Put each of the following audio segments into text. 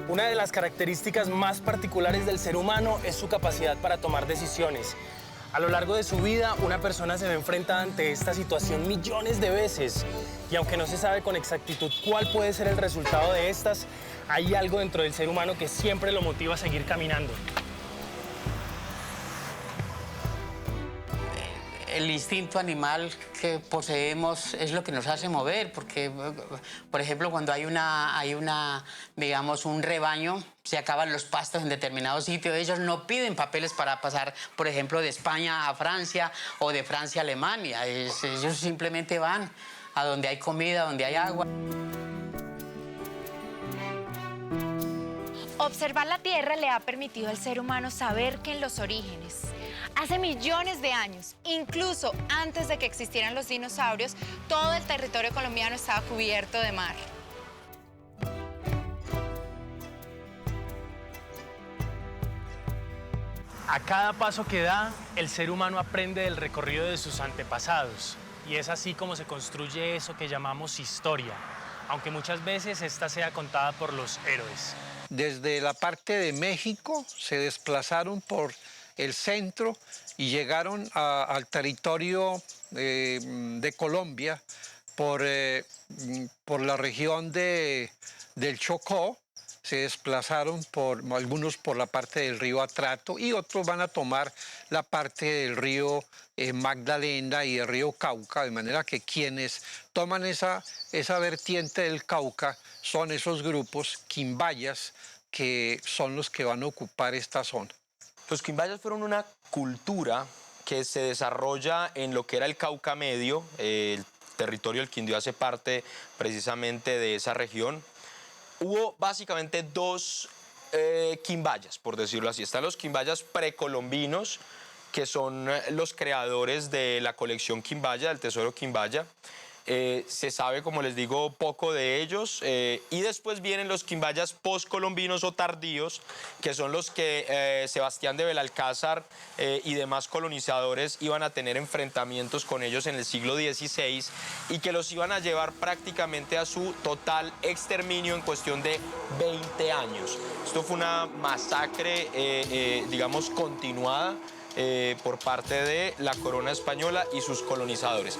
Una de las características más particulares del ser humano es su capacidad para tomar decisiones. A lo largo de su vida, una persona se ve enfrentada ante esta situación millones de veces. Y aunque no se sabe con exactitud cuál puede ser el resultado de estas, hay algo dentro del ser humano que siempre lo motiva a seguir caminando. El instinto animal que poseemos es lo que nos hace mover, porque, por ejemplo, cuando digamos, un rebaño, se acaban los pastos en determinado sitio, ellos no piden papeles para pasar, por ejemplo, de España a Francia o de Francia a Alemania. Ellos simplemente van a donde hay comida, donde hay agua. Observar la Tierra le ha permitido al ser humano saber que en los orígenes, hace millones de años, incluso antes de que existieran los dinosaurios, todo el territorio colombiano estaba cubierto de mar. A cada paso que da, el ser humano aprende del recorrido de sus antepasados. Y es así como se construye eso que llamamos historia, aunque muchas veces esta sea contada por los héroes. Desde la parte de México se desplazaron por el centro y llegaron al territorio de Colombia por la región del Chocó. Se desplazaron algunos por la parte del río Atrato y otros van a tomar la parte del río Magdalena y el río Cauca, de manera que quienes toman esa vertiente del Cauca son esos grupos quimbayas que son los que van a ocupar esta zona. Los quimbayas fueron una cultura que se desarrolla en lo que era el Cauca Medio. El territorio del Quindío hace parte precisamente de esa región. Hubo básicamente dos quimbayas, por decirlo así. Están los quimbayas precolombinos, que son los creadores de la colección Quimbaya, del tesoro Quimbaya. Se sabe, como les digo, poco de ellos. Y después vienen los quimbayas postcolombinos o tardíos, que son los que Sebastián de Belalcázar y demás colonizadores iban a tener enfrentamientos con ellos en el siglo XVI y que los iban a llevar prácticamente a su total exterminio en cuestión de 20 años. Esto fue una masacre, digamos, continuada por parte de la corona española y sus colonizadores.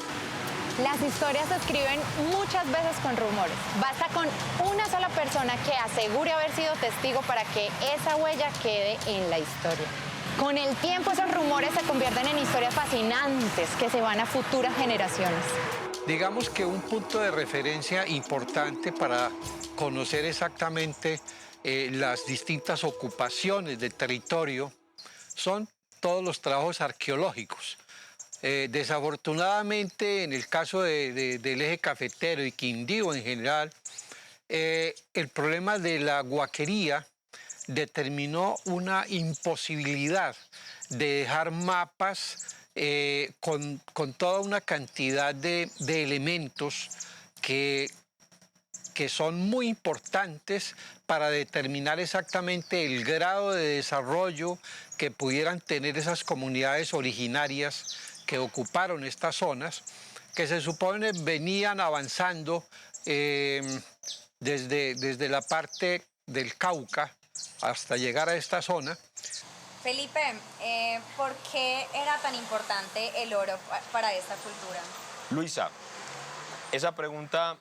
Las historias se escriben muchas veces con rumores. Basta con una sola persona que asegure haber sido testigo para que esa huella quede en la historia. Con el tiempo esos rumores se convierten en historias fascinantes que se van a futuras generaciones. Digamos que un punto de referencia importante para conocer exactamente las distintas ocupaciones del territorio son todos los trabajos arqueológicos. Desafortunadamente, en el caso del eje cafetero y Quindío en general, el problema de la huaquería determinó una imposibilidad de dejar mapas con toda una cantidad de elementos que son muy importantes para determinar exactamente el grado de desarrollo que pudieran tener esas comunidades originarias que ocuparon estas zonas, que se supone venían avanzando desde la parte del Cauca hasta llegar a esta zona. Felipe, ¿por qué era tan importante el oro para esta cultura? Luisa, esa pregunta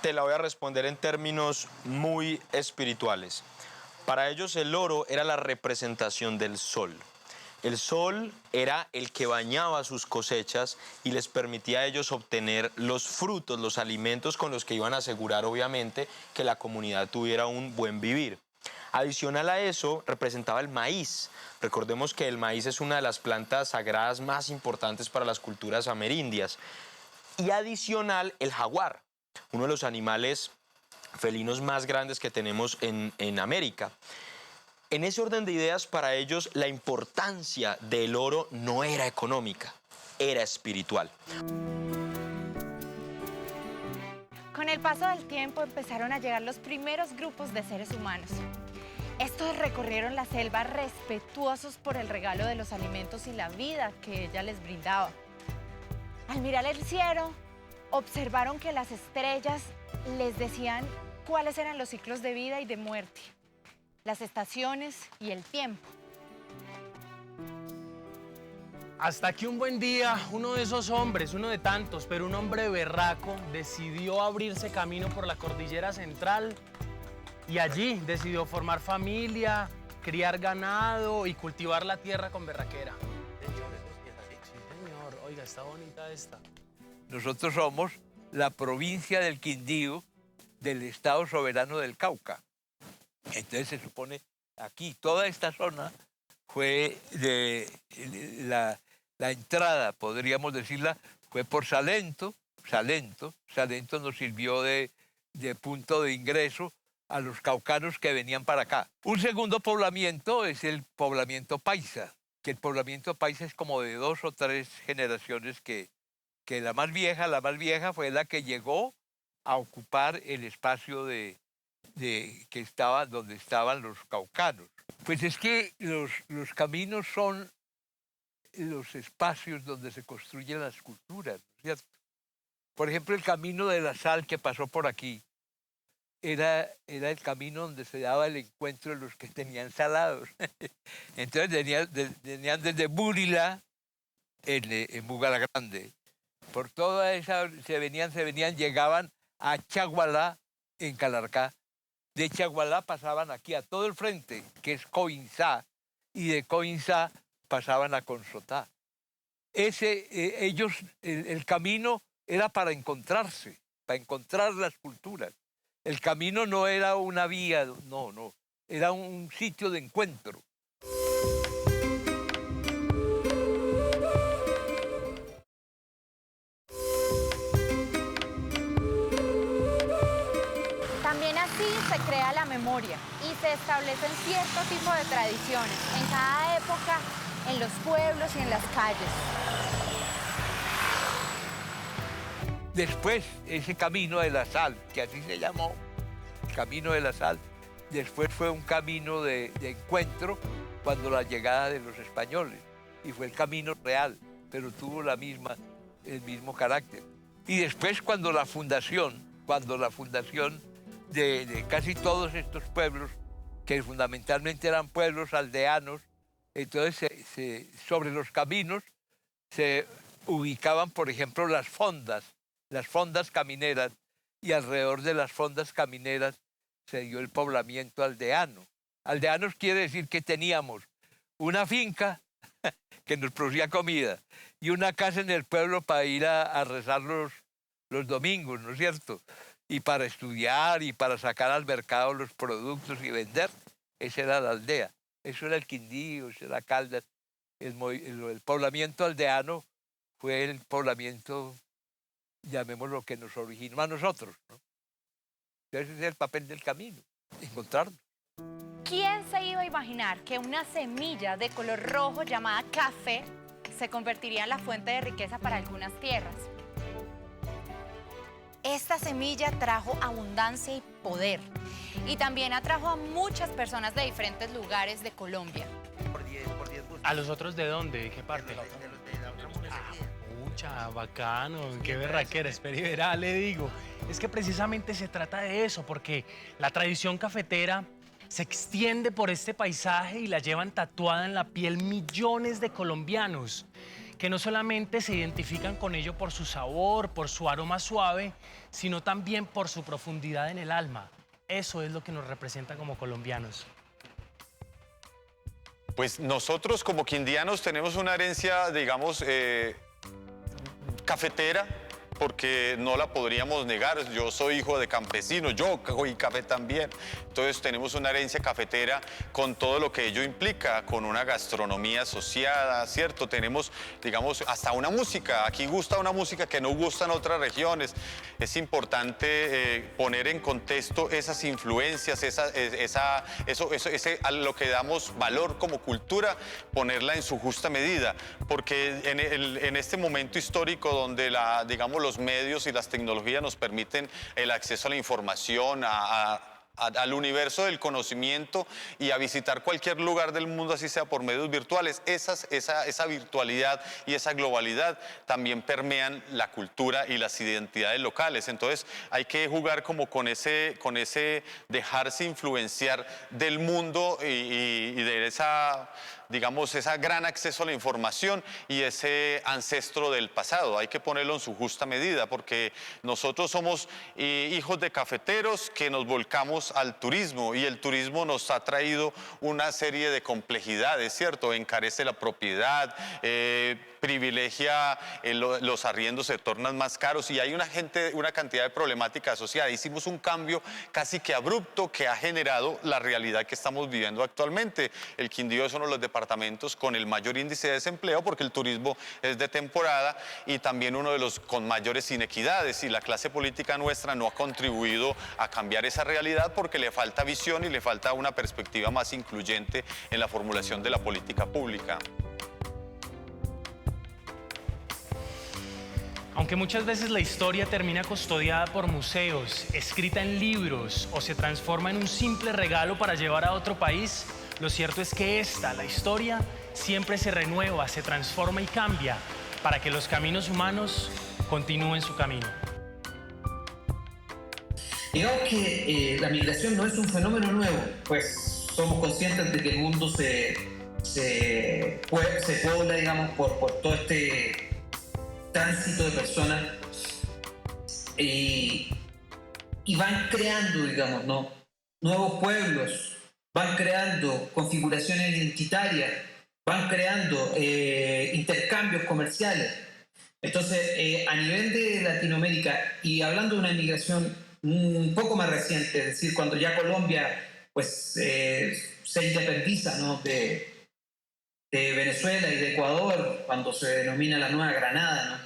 te la voy a responder en términos muy espirituales. Para ellos el oro era la representación del sol. El sol era el que bañaba sus cosechas y les permitía a ellos obtener los frutos, los alimentos con los que iban a asegurar, obviamente, que la comunidad tuviera un buen vivir. Adicional a eso, representaba el maíz. Recordemos que el maíz es una de las plantas sagradas más importantes para las culturas amerindias. Y adicional, el jaguar, uno de los animales felinos más grandes que tenemos en América. En ese orden de ideas, para ellos, la importancia del oro no era económica, era espiritual. Con el paso del tiempo empezaron a llegar los primeros grupos de seres humanos. Estos recorrieron la selva respetuosos por el regalo de los alimentos y la vida que ella les brindaba. Al mirar el cielo, observaron que las estrellas les decían cuáles eran los ciclos de vida y de muerte. las estaciones y el tiempo. Hasta que un buen día, uno de esos hombres, uno de tantos, pero un hombre berraco, decidió abrirse camino por la cordillera central y allí decidió formar familia, criar ganado y cultivar la tierra con berraquera. Sí, señor. Oiga, está bonita esta. Nosotros somos la provincia del Quindío del Estado Soberano del Cauca. Entonces se supone aquí, toda esta zona fue de la entrada, podríamos decirla, fue por Salento. Salento nos sirvió de punto de ingreso a los caucanos que venían para acá. Un segundo poblamiento es el poblamiento paisa, que el poblamiento paisa es como de 2 o 3 generaciones que la más vieja fue la que llegó a ocupar el espacio donde estaban los caucanos. Pues es que los caminos son los espacios donde se construyen las culturas, ¿no es cierto? Por ejemplo, el camino de la sal que pasó por aquí era el camino donde se daba el encuentro de los que tenían salados. Entonces venían desde Búrila, en Bugalagrande, por toda esa, se venían, llegaban a Chagualá, en Calarcá. De Chagualá pasaban aquí a todo el frente, que es Coinzá, y de Coinzá pasaban a Consotá. El camino era para encontrarse, para encontrar las culturas. El camino no era una vía, no, era un sitio de encuentro. También así se crea la memoria y se establecen cierto tipo de tradiciones en cada época, en los pueblos y en las calles. Después, ese camino de la sal, que así se llamó, el camino de la sal, después fue un camino de encuentro cuando la llegada de los españoles, y fue el camino real, pero tuvo el mismo carácter. Y después cuando la fundación de casi todos estos pueblos, que fundamentalmente eran pueblos aldeanos, entonces sobre los caminos se ubicaban, por ejemplo, las fondas camineras, y alrededor de las fondas camineras se dio el poblamiento aldeano. Aldeanos quiere decir que teníamos una finca que nos producía comida y una casa en el pueblo para ir a rezar los domingos, ¿no es cierto? Y para estudiar y para sacar al mercado los productos y vender. Esa era la aldea. Eso era el Quindío, eso era Caldas. El poblamiento aldeano fue el poblamiento, llamémoslo, que nos originó a nosotros, ¿no? Ese es el papel del camino, encontrarnos. ¿Quién se iba a imaginar que una semilla de color rojo llamada café se convertiría en la fuente de riqueza para algunas tierras? Esta semilla trajo abundancia y poder, y también atrajo a muchas personas de diferentes lugares de Colombia. ¿A los otros de dónde? ¿De qué parte? Pucha, bacano, qué berraquera, espera y verá, le digo. Es que precisamente se trata de eso, porque la tradición cafetera se extiende por este paisaje y la llevan tatuada en la piel millones de colombianos, que no solamente se identifican con ello por su sabor, por su aroma suave, sino también por su profundidad en el alma. Eso es lo que nos representa como colombianos. Pues nosotros como quindianos tenemos una herencia, digamos, cafetera, porque no la podríamos negar. Yo soy hijo de campesinos, yo cogí café también. Entonces tenemos una herencia cafetera con todo lo que ello implica, con una gastronomía asociada, ¿cierto? Tenemos, digamos, hasta una música. Aquí gusta una música que no gusta en otras regiones. Es importante poner en contexto esas influencias, a lo que damos valor como cultura, ponerla en su justa medida. Porque en este momento histórico donde digamos, los medios y las tecnologías nos permiten el acceso a la información, a al universo del conocimiento y a visitar cualquier lugar del mundo, así sea por medios virtuales. Esa virtualidad y esa globalidad también permean la cultura y las identidades locales. Entonces hay que jugar como con ese dejarse influenciar del mundo y de esa, digamos, ese gran acceso a la información y ese ancestro del pasado. Hay que ponerlo en su justa medida, porque nosotros somos hijos de cafeteros que nos volcamos al turismo, y el turismo nos ha traído una serie de complejidades, ¿cierto? Encarece la propiedad, privilegia los arriendos, se tornan más caros, y hay una cantidad de problemáticas asociadas. Hicimos un cambio casi que abrupto que ha generado la realidad que estamos viviendo actualmente. El Quindío es uno de los departamentos con el mayor índice de desempleo, porque el turismo es de temporada, y también uno de los con mayores inequidades, y la clase política nuestra no ha contribuido a cambiar esa realidad porque le falta visión y le falta una perspectiva más incluyente en la formulación de la política pública. Aunque muchas veces la historia termina custodiada por museos, escrita en libros o se transforma en un simple regalo para llevar a otro país, lo cierto es que la historia, siempre se renueva, se transforma y cambia para que los caminos humanos continúen su camino. Digamos que la migración no es un fenómeno nuevo, pues somos conscientes de que el mundo se pobla, digamos, por todo este tránsito de personas y van creando, digamos, ¿no?, nuevos pueblos, van creando configuraciones identitarias, van creando intercambios comerciales. Entonces, a nivel de Latinoamérica, y hablando de una migración un poco más reciente, es decir, cuando ya Colombia pues, se independiza, ¿no?, de Venezuela y de Ecuador, cuando se denomina la Nueva Granada, ¿no?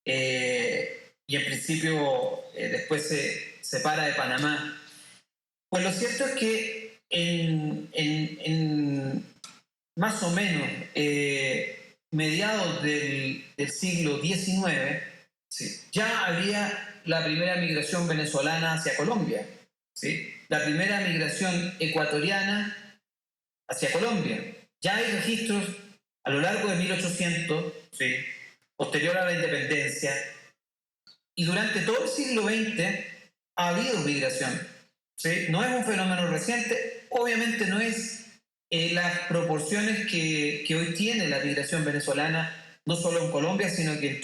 Y en principio después se separa de Panamá. Pues lo cierto es que en más o menos mediados del siglo XIX, ¿sí?, ya había la primera migración venezolana hacia Colombia, ¿sí?, la primera migración ecuatoriana hacia Colombia. Ya hay registros a lo largo de 1800, ¿sí?, posterior a la independencia, y durante todo el siglo XX ha habido migración, ¿sí? No es un fenómeno reciente, obviamente no es las proporciones que hoy tiene la migración venezolana, no solo en Colombia, sino que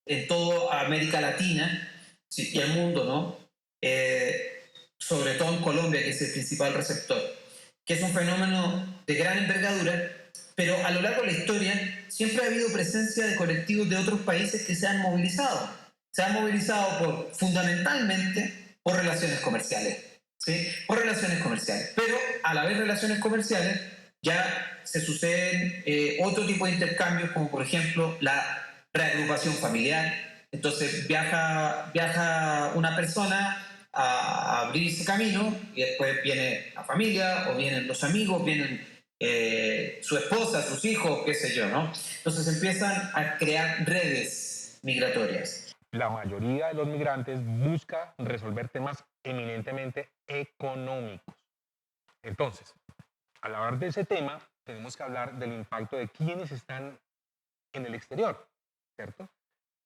en toda América Latina, ¿sí?, y el mundo, ¿no? Sobre todo en Colombia, que es el principal receptor, que es un fenómeno de gran envergadura, pero a lo largo de la historia siempre ha habido presencia de colectivos de otros países que se han movilizado. Se han movilizado fundamentalmente por relaciones comerciales, ¿sí?, por relaciones comerciales. Pero a la vez relaciones comerciales ya se suceden otro tipo de intercambios, como por ejemplo la reagrupación familiar. Entonces viaja una persona a abrirse camino y después viene la familia o vienen los amigos, vienen su esposa, sus hijos, qué sé yo, ¿no? Entonces empiezan a crear redes migratorias. La mayoría de los migrantes busca resolver temas eminentemente económicos. Entonces, al hablar de ese tema, tenemos que hablar del impacto de quienes están en el exterior, ¿cierto?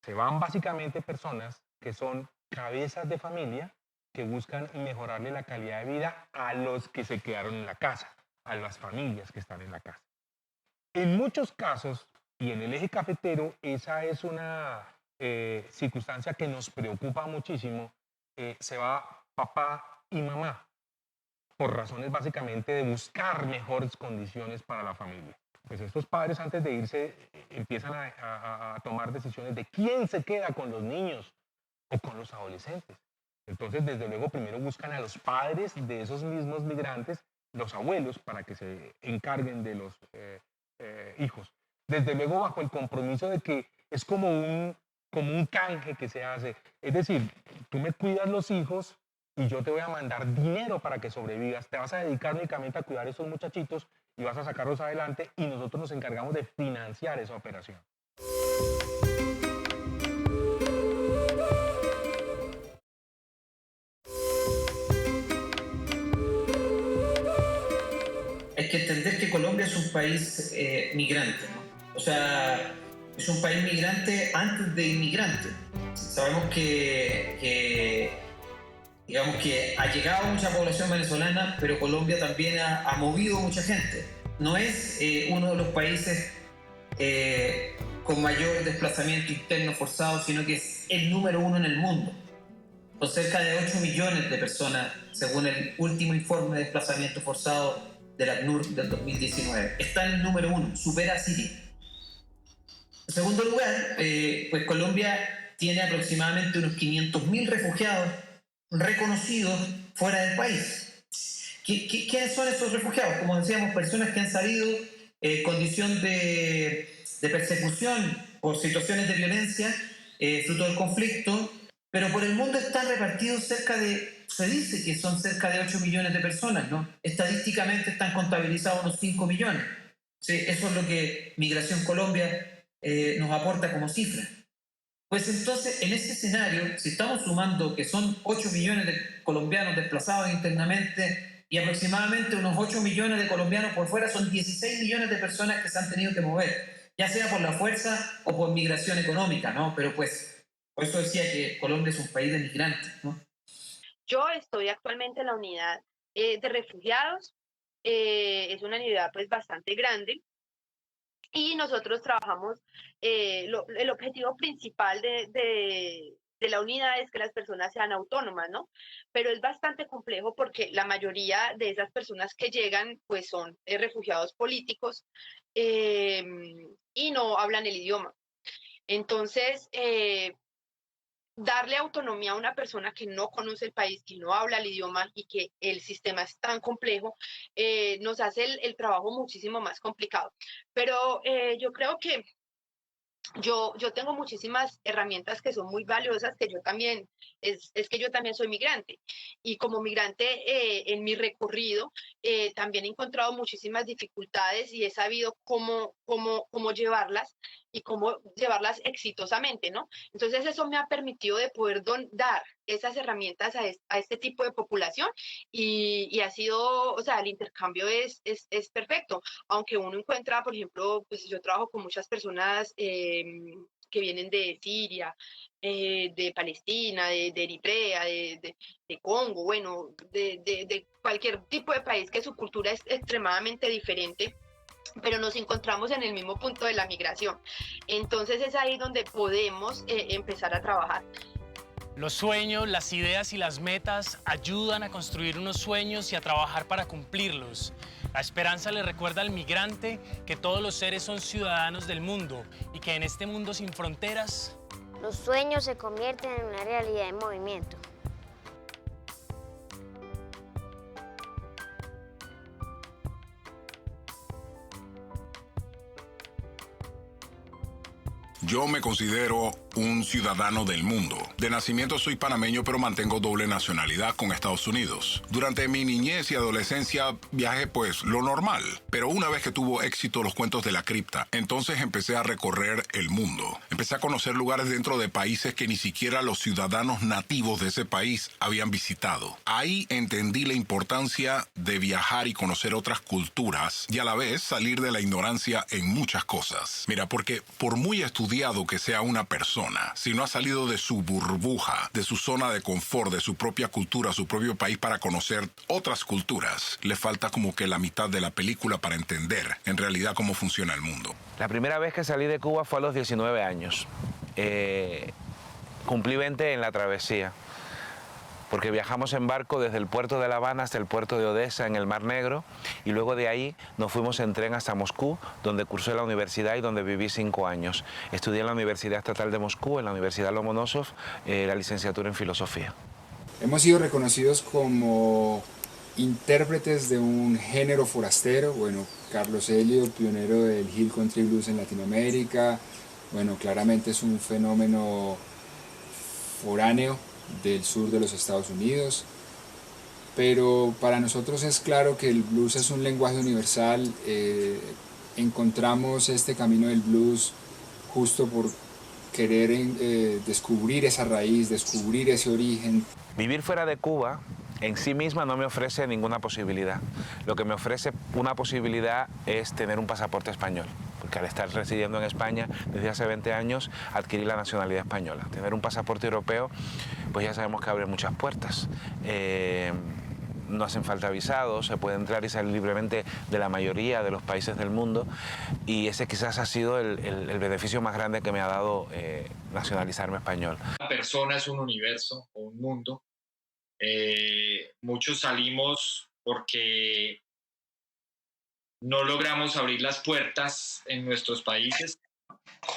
Se van básicamente personas que son cabezas de familia que buscan mejorarle la calidad de vida a los que se quedaron en la casa, a las familias que están en la casa. En muchos casos, y en el eje cafetero, esa es una circunstancia que nos preocupa muchísimo. Se va papá y mamá por razones básicamente de buscar mejores condiciones para la familia. Pues estos padres, antes de irse, empiezan a tomar decisiones de quién se queda con los niños o con los adolescentes. Entonces, desde luego, primero buscan a los padres de esos mismos migrantes, los abuelos, para que se encarguen de los hijos. Desde luego, bajo el compromiso de que es como un canje que se hace. Es decir, tú me cuidas los hijos y yo te voy a mandar dinero para que sobrevivas. Te vas a dedicar únicamente a cuidar a esos muchachitos y vas a sacarlos adelante, y nosotros nos encargamos de financiar esa operación. hay que entender que Colombia es un país migrante, ¿no? O sea, es un país migrante antes de inmigrante. Sabemos digamos que ha llegado mucha población venezolana, pero Colombia también ha movido mucha gente. No es uno de los países con mayor desplazamiento interno forzado, sino que es el número 1 en el mundo, con cerca de 8 millones de personas, según el último informe de desplazamiento forzado del ACNUR del 2019. Está en el número 1, supera a Siria. En segundo lugar, pues Colombia tiene aproximadamente unos 500.000 refugiados reconocidos fuera del país. ¿Quiénes son esos refugiados? Como decíamos, personas que han salido en condición de persecución por situaciones de violencia, fruto del conflicto, pero por el mundo están repartidos se dice que son cerca de 8 millones de personas, ¿no? Estadísticamente están contabilizados unos 5 millones. Sí, eso es lo que Migración Colombia nos aporta como cifra. Pues entonces, en ese escenario, si estamos sumando que son 8 millones de colombianos desplazados internamente y aproximadamente unos 8 millones de colombianos por fuera, son 16 millones de personas que se han tenido que mover, ya sea por la fuerza o por migración económica, ¿no? Pero pues, por eso decía que Colombia es un país de migrantes, ¿no? Yo estoy actualmente en la unidad de refugiados, es una unidad pues bastante grande. Y nosotros trabajamos, el objetivo principal de la unidad es que las personas sean autónomas, ¿no? Pero es bastante complejo porque la mayoría de esas personas que llegan, pues son refugiados políticos y no hablan el idioma. Entonces, darle autonomía a una persona que no conoce el país, que no habla el idioma y que el sistema es tan complejo, nos hace el trabajo muchísimo más complicado. Pero yo creo que yo tengo muchísimas herramientas que son muy valiosas, que yo también, es que yo también soy migrante. Y como migrante en mi recorrido, también he encontrado muchísimas dificultades y he sabido cómo llevarlas y cómo llevarlas exitosamente, ¿no? Entonces eso me ha permitido de poder dar esas herramientas a este tipo de población y ha sido, o sea, el intercambio es perfecto. Aunque uno encuentra, por ejemplo, pues yo trabajo con muchas personas que vienen de Siria, de Palestina, de Eritrea, de Congo, bueno, de cualquier tipo de país que su cultura es extremadamente diferente, pero nos encontramos en el mismo punto de la migración. Entonces es ahí donde podemos empezar a trabajar. Los sueños, las ideas y las metas ayudan a construir unos sueños y a trabajar para cumplirlos. La esperanza le recuerda al migrante que todos los seres son ciudadanos del mundo y que en este mundo sin fronteras... Los sueños se convierten en una realidad en movimiento. Yo me considero un ciudadano del mundo. De nacimiento soy panameño, pero mantengo doble nacionalidad con Estados Unidos. Durante mi niñez y adolescencia viajé pues lo normal, pero una vez que tuvo éxito los cuentos de la cripta, entonces empecé a recorrer el mundo. Empecé a conocer lugares dentro de países que ni siquiera los ciudadanos nativos de ese país habían visitado. Ahí entendí la importancia de viajar y conocer otras culturas y a la vez salir de la ignorancia en muchas cosas. Mira, porque por muy estudiado que sea una persona, si no ha salido de su burbuja, de su zona de confort, de su propia cultura, su propio país para conocer otras culturas, le falta como que la mitad de la película para entender en realidad cómo funciona el mundo. La primera vez que salí de Cuba fue a los 19 años. Cumplí 20 en la travesía, porque viajamos en barco desde el puerto de La Habana hasta el puerto de Odessa en el Mar Negro y luego de ahí nos fuimos en tren hasta Moscú, donde cursé la universidad y donde viví 5 años. Estudié en la Universidad Estatal de Moscú, en la Universidad Lomonosov, la licenciatura en Filosofía. Hemos sido reconocidos como intérpretes de un género forastero. Bueno, Carlos Elliott, pionero del Hill Country Blues en Latinoamérica. Bueno, claramente es un fenómeno foráneo del sur de los Estados Unidos, pero para nosotros es claro que el blues es un lenguaje universal. Encontramos este camino del blues justo por querer descubrir esa raíz, descubrir ese origen. Vivir fuera de Cuba en sí misma no me ofrece ninguna posibilidad. Lo que me ofrece una posibilidad es tener un pasaporte español, porque al estar residiendo en España desde hace 20 años adquirí la nacionalidad española. Tener un pasaporte europeo, pues ya sabemos que abre muchas puertas. No hacen falta visados, se puede entrar y salir libremente de la mayoría de los países del mundo, y ese quizás ha sido el beneficio más grande que me ha dado nacionalizarme español. Una persona es un universo o un mundo. Muchos salimos porque no logramos abrir las puertas en nuestros países,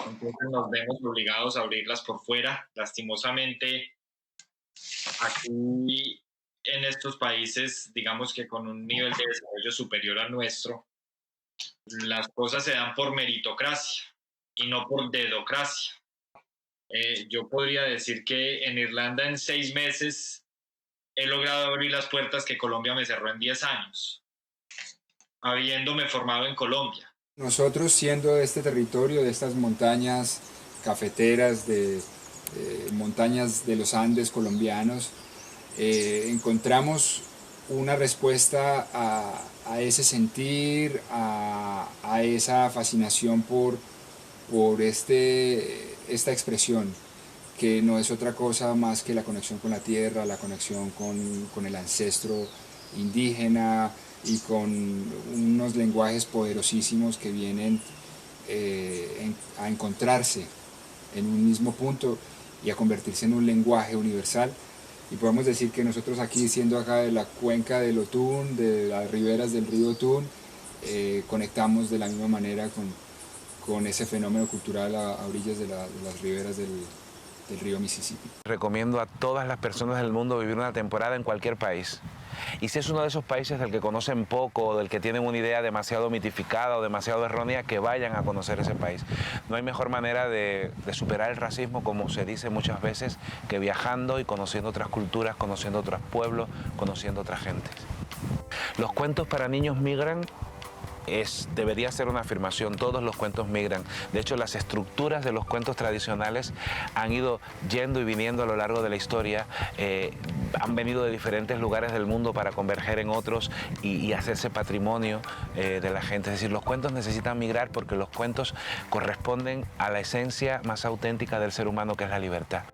entonces nos vemos obligados a abrirlas por fuera. Lastimosamente, aquí en estos países, digamos que con un nivel de desarrollo superior al nuestro, las cosas se dan por meritocracia y no por dedocracia. Yo podría decir que en Irlanda en 6 meses he logrado abrir las puertas que Colombia me cerró en 10 años, habiéndome formado en Colombia. Nosotros, siendo de este territorio, de estas montañas cafeteras, de montañas de los Andes colombianos, encontramos una respuesta a ese sentir, a esa fascinación por esta expresión, que no es otra cosa más que la conexión con la tierra, la conexión con el ancestro indígena y con unos lenguajes poderosísimos que vienen a encontrarse en un mismo punto y a convertirse en un lenguaje universal. Y podemos decir que nosotros aquí, siendo acá de la cuenca del Otún, de las riberas del río Otún, conectamos de la misma manera con ese fenómeno cultural a orillas de las riberas del río Mississippi. Recomiendo a todas las personas del mundo vivir una temporada en cualquier país. Y si es uno de esos países del que conocen poco o del que tienen una idea demasiado mitificada o demasiado errónea, que vayan a conocer ese país. No hay mejor manera de superar el racismo, como se dice muchas veces, que viajando y conociendo otras culturas, conociendo otros pueblos, conociendo otras gentes. Los cuentos para niños migran. Debería ser una afirmación, todos los cuentos migran. De hecho, las estructuras de los cuentos tradicionales han ido yendo y viniendo a lo largo de la historia, han venido de diferentes lugares del mundo para converger en otros y hacerse patrimonio de la gente. Es decir, los cuentos necesitan migrar porque los cuentos corresponden a la esencia más auténtica del ser humano, que es la libertad.